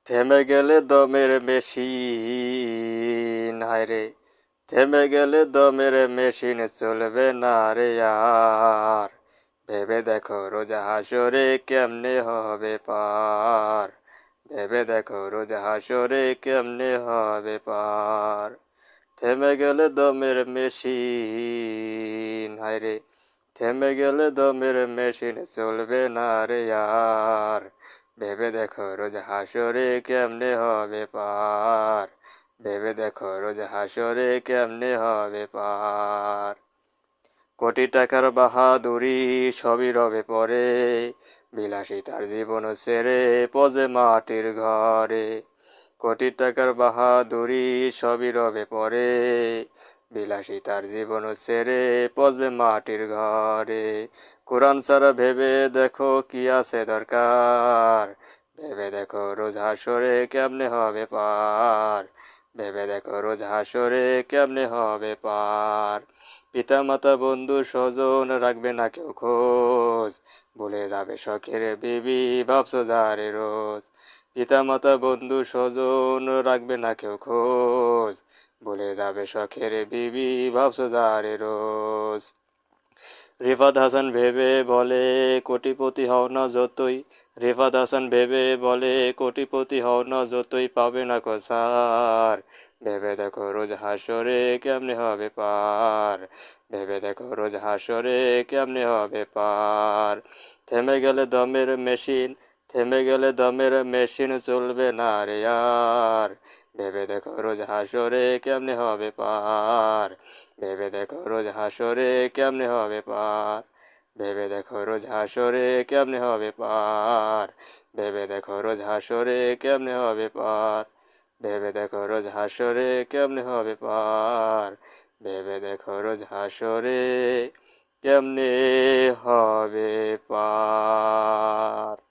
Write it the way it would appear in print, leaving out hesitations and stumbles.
থেমে গেলে দমের মেশিন, হায়রে থেমে গেলে দমের মেশিন চলবে না রে আর। ভেবে দেখো রোজ হাসরে কেমনে হবে পার। ভেবে দেখো রোজ হাসরে কেমনে হবে পার। থেমে গেলে দমের মেশিন, হায়রে থেমে গেলে দমের মেশিন চলবে না রে আর। ভেবে দেখো রোজ হাসরে কেমনে হবে পার। ভেবে দেখো রোজ হাসরে কেমনে হবে পার। কোটি টাকার বাহাদুরি সবই রবে পরে, বিলাসিতার জীবন ছেড়ে পজে মাটির ঘরে। কোটি টাকার বাহাদুরি সবই রবে পরে, বিলাসিতার জীবন ছেড়ে পচবে মাটির ঘরে। কোরআন ছাড়া ভেবে দেখো কি আছে দরকার। ভেবে দেখো রোজ হাসরে কেমনে হবে পার। ভেবে দেখো রোজ হাসরে কেমনে হবে পার। পিতা মাতা বন্ধু স্বজন রাখবে না কেউ খোঁজ, ভুলে যাবে শখের বিবি ভাবছো যারে রোজ। পিতা মাতা বন্ধু স্বজন রাখবে না কেউ খোঁজ, ভুলে যাবে শখের বিবি ভাবছো যারে রোজ। রিফাত হাসান ভেবে বলে কোটিপতি হও না যতই। রিফাত হাসান ভেবে বলে কোটিপতি হও না যতই, পাবে না কসার। ভেবে দেখো রোজ হাসরে কেমনে হবে পার। ভেবে দেখো রোজ হাসরে কেমনে হবে পার। থেমে গেলে দমের মেশিন, থেমে গেলে দমের মেশিন চলবে না রে আর। ভেবে দেখো রোজ হাসরে কেমনে হবে পার। ভেবে দেখো রোজ হাসরে কেমনে হবে পার। ভেবে দেখো রোজ হাসরে কেমনে হবে পার। ভেবে দেখো রোজ হাসরে কেমনে হবে পার। ভেবে দেখো রোজ হাসরে কেমনে হবে পার। ভেবে দেখো রোজ হাসরে কেমনে হবে পার।